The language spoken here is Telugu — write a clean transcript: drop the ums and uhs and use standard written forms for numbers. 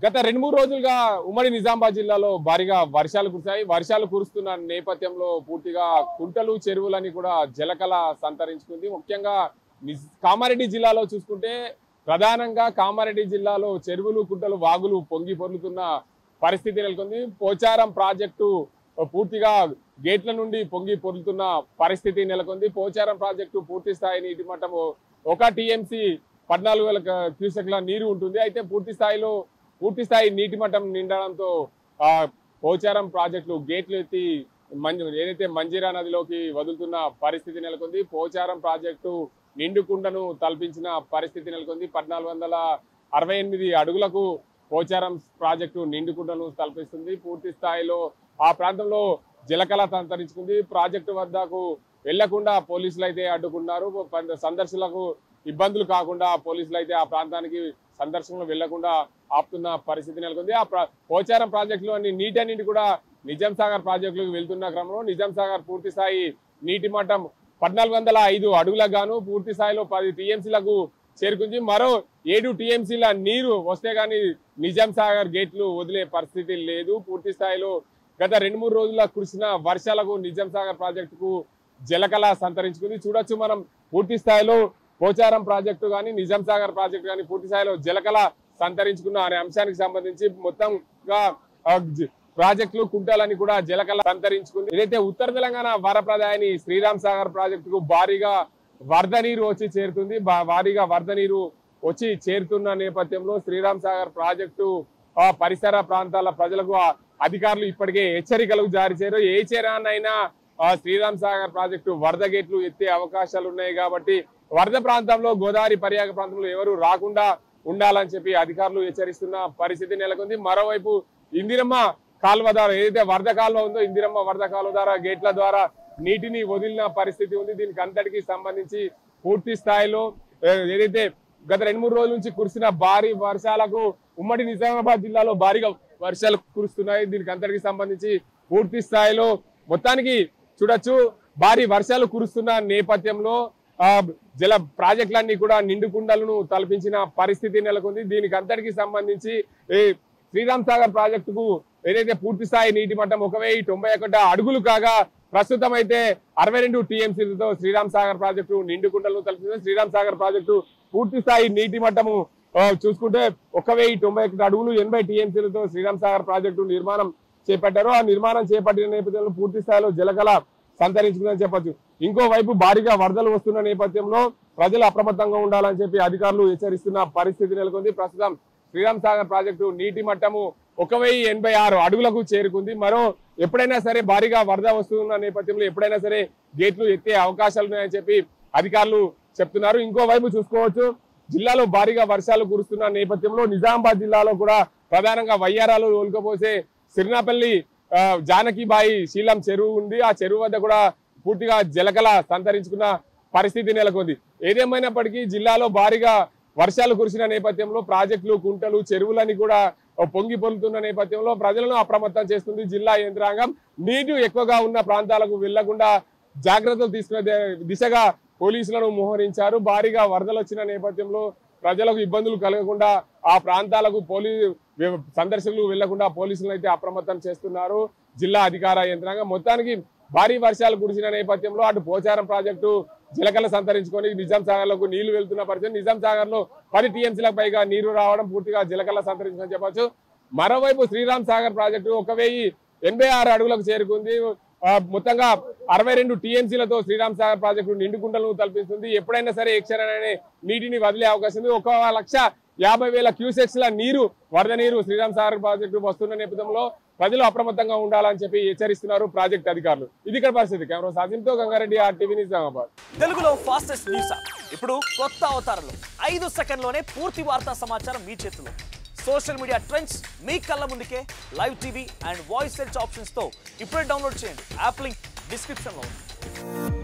గత 2-3 రోజులుగా ఉమ్మడి నిజామాబాద్ జిల్లాలో భారీగా వర్షాలు కురిశాయి. వర్షాలు కురుస్తున్న నేపథ్యంలో పూర్తిగా కుంటలు చెరువులని కూడా జలకళ సంతరించుకుంది. ముఖ్యంగా కామారెడ్డి జిల్లాలో చూసుకుంటే ప్రధానంగా కామారెడ్డి జిల్లాలో చెరువులు కుంటలు వాగులు పొంగి పొర్లుతున్న పరిస్థితి నెలకొంది. పోచారం ప్రాజెక్టు పూర్తిగా గేట్ల నుండి పొంగి పొర్లుతున్న పరిస్థితి నెలకొంది. పోచారం ప్రాజెక్టు పూర్తి స్థాయి నీటి మట్టం 1 టీఎంసీ 14,000 క్యూసెక్ల నీరు ఉంటుంది. అయితే పూర్తి స్థాయి నీటి మట్టం నిండడంతో పోచారం ప్రాజెక్టులు గేట్లు ఎత్తి ఏదైతే మంజీరా నదిలోకి వదులుతున్న పరిస్థితి నెలకొంది. పోచారం ప్రాజెక్టు నిండుకుండను తలపించిన పరిస్థితి నెలకొంది. 1468 అడుగులకు పోచారం ప్రాజెక్టు నిండుకుండను తలపిస్తుంది. పూర్తి స్థాయిలో ఆ ప్రాంతంలో జలకళ సంతరించుకుంది. ప్రాజెక్టు వద్దకు వెళ్లకుండా పోలీసులు అయితే అడ్డుకున్నారు. సందర్శకులకు ఇబ్బందులు కాకుండా పోలీసులు అయితే ఆ ప్రాంతానికి సందర్శకులు వెళ్లకుండా ఆపుతున్న పరిస్థితి నెలకొంది. పోచారం ప్రాజెక్టులోని నీటి కూడా నిజాం సాగర్ ప్రాజెక్టులకు వెళ్తున్న క్రమంలో నిజాం సాగర్ పూర్తి స్థాయి నీటి మట్టం 1405 అడుగులకు గాను పూర్తి స్థాయిలో 10 టీఎంసీలకు చేరుకుంది. మరో 7 టీఎంసీల నీరు వస్తే గానీ నిజాం సాగర్ గేట్లు వదిలే పరిస్థితి లేదు. పూర్తి స్థాయిలో గత 2-3 రోజుల కురిసిన వర్షాలకు నిజాం సాగర్ ప్రాజెక్టుకు జలకళ సంతరించుకుంది. చూడొచ్చు మనం పూర్తి స్థాయిలో పోచారం ప్రాజెక్టు కానీ నిజాం సాగర్ ప్రాజెక్టు కానీ పూర్తి స్థాయిలో జలకళ సంతరించుకున్న అనే అంశానికి సంబంధించి మొత్తంగా ప్రాజెక్టులు కుంటాలని కూడా జలకళ సంతరించుకుంది. ఏదైతే ఉత్తర తెలంగాణ వరప్రదాయని శ్రీరామ్ సాగర్ ప్రాజెక్టుకు భారీగా వరద నీరు వచ్చి చేరుతుంది. భారీగా వరద నీరు వచ్చి చేరుతున్న నేపథ్యంలో శ్రీరామ్ సాగర్ ప్రాజెక్టు పరిసర ప్రాంతాల ప్రజలకు అధికారులు ఇప్పటికే హెచ్చరికలు జారీ చేశారు. ఏ చేరానైనా శ్రీరామ్ సాగర్ ప్రాజెక్టు వరద గేట్లు ఎత్తే అవకాశాలు ఉన్నాయి కాబట్టి వరద ప్రాంతంలో గోదావరి పరియాక ప్రాంతంలో ఎవరు రాకుండా ఉండాలని చెప్పి అధికారులు హెచ్చరిస్తున్న పరిస్థితి నెలకొంది. మరోవైపు ఇందిరమ్మ కాలువ ద్వారా ఏదైతే వరద కాలువ ఉందో ఇందిరమ్మ వరద కాలువ ద్వారా గేట్ల ద్వారా నీటిని వదిలిన పరిస్థితి ఉంది. దీనికి అంతటికి సంబంధించి పూర్తి స్థాయిలో ఏదైతే గత 2-3 రోజుల నుంచి కురిసిన భారీ వర్షాలకు ఉమ్మడి నిజామాబాద్ జిల్లాలో భారీగా వర్షాలు కురుస్తున్నాయి. దీనికి అంతటికి సంబంధించి పూర్తి స్థాయిలో మొత్తానికి చూడొచ్చు భారీ వర్షాలు కురుస్తున్న నేపథ్యంలో జల ప్రాజెక్టులన్నీ కూడా నిండుకుండలను తలపించిన పరిస్థితి నెలకొంది. దీనికి అంతటికి సంబంధించి శ్రీరామ్ సాగర్ ప్రాజెక్టుకు ఏదైతే పూర్తి స్థాయి నీటి మట్టం 1091 అడుగులు కాగా ప్రస్తుతం అయితే 62 టీఎంసీలతో శ్రీరామ్ సాగర్ ప్రాజెక్టు నిండుకుండలను తలపించింది. శ్రీరామ్ సాగర్ ప్రాజెక్టు పూర్తి స్థాయి నీటి మట్టము చూసుకుంటే 1091 అడుగులు 80 టీఎంసీలతో శ్రీరామ్ సాగర్ ప్రాజెక్టు నిర్మాణం చేపట్టారు. ఆ నిర్మాణం చేపట్టిన నేపథ్యంలో పూర్తి స్థాయిలో జలకళ సంతరించుకుందని చెప్పొచ్చు. ఇంకోవైపు భారీగా వరదలు వస్తున్న నేపథ్యంలో ప్రజలు అప్రమత్తంగా ఉండాలని చెప్పి అధికారులు హెచ్చరిస్తున్న పరిస్థితి నెలకొంది. ప్రస్తుతం శ్రీరామ్ సాగర్ ప్రాజెక్టు నీటి మట్టము 1086 అడుగులకు చేరుకుంది. మరో ఎప్పుడైనా సరే భారీగా వరద వస్తున్న నేపథ్యంలో ఎప్పుడైనా సరే గేట్లు ఎత్తే అవకాశాలు ఉన్నాయని చెప్పి అధికారులు చెప్తున్నారు. ఇంకోవైపు చూసుకోవచ్చు జిల్లాలో భారీగా వర్షాలు కురుస్తున్న నేపథ్యంలో నిజామాబాద్ జిల్లాలో కూడా ప్రధానంగా వయ్యారాలు ఒలుకపోసే సిరినాపల్లి జానకిబాయి శీలం చెరువు ఉంది. ఆ చెరువు వద్ద కూడా పూర్తిగా జలకళ సంతరించుకున్న పరిస్థితి నెలకొంది. ఏదేమైనప్పటికీ జిల్లాలో భారీగా వర్షాలు కురిసిన నేపథ్యంలో ప్రాజెక్టులు కుంటలు చెరువులని కూడా పొంగి పొందుతున్న నేపథ్యంలో ప్రజలను అప్రమత్తం చేస్తుంది జిల్లా యంత్రాంగం. నీరు ఎక్కువగా ఉన్న ప్రాంతాలకు వెళ్లకుండా జాగ్రత్తలు తీసుకునే దిశగా పోలీసులను మోహరించారు. భారీగా వరదలు వచ్చిన నేపథ్యంలో ప్రజలకు ఇబ్బందులు కలగకుండా ఆ ప్రాంతాలకు సందర్శకులు వెళ్లకుండా పోలీసులను అయితే అప్రమత్తం చేస్తున్నారు జిల్లా అధికార యంత్రాంగం. మొత్తానికి భారీ వర్షాలు కురిసిన నేపథ్యంలో అటు పోచారం ప్రాజెక్టు జలకళ సంతరించుకొని నిజాం సాగర్ లకు నీళ్లు వెళ్తున్న పరిస్థితి. నిజాం సాగర్ లో 10 టీఎంసీలకు పైగా నీరు రావడం పూర్తిగా జలకళ సంతరించుకొని చెప్పొచ్చు. మరోవైపు శ్రీరామ్ సాగర్ ప్రాజెక్టు 1086 అడుగులకు చేరుకుంది. మొత్తంగా 62 టీఎంసీలతో శ్రీరామ్ సాగర్ ప్రాజెక్టు నిండుకుండలను తలపిస్తుంది. ఎప్పుడైనా సరే ఎక్షరానే నీటిని వదిలే అవకాశం ఉంది. 1,50,000 క్యూసెక్స్ల నీరు వరద నీరు శ్రీరామ్ సాగర్ ప్రాజెక్టు వస్తున్న నేపథ్యంలో ప్రజలు అప్రమత్తంగా ఉండాలని చెప్పి హెచ్చరిస్తున్నారు ప్రాజెక్ట్ అధికారులు. ఇది ఇక్కడ పరిస్థితి. కెమెరా సాజింతో గంగారెడ్డి, RTV నిజామాబాద్. తెలుగులో ఫాస్టెస్ట్ న్యూస్ ఇప్పుడు కొత్త అవతారంలో 5 సెకండ్లోనే పూర్తి వార్తా సమాచారం మీ చేతిలో. సోషల్ మీడియా ట్రెండ్స్ మీ కళ్ళ ముందుకే live TV and voice search options తో ఇప్పుడే డౌన్లోడ్ చేయండి. యాప్ లింక్ డిస్క్రిప్షన్ లో ఉంది.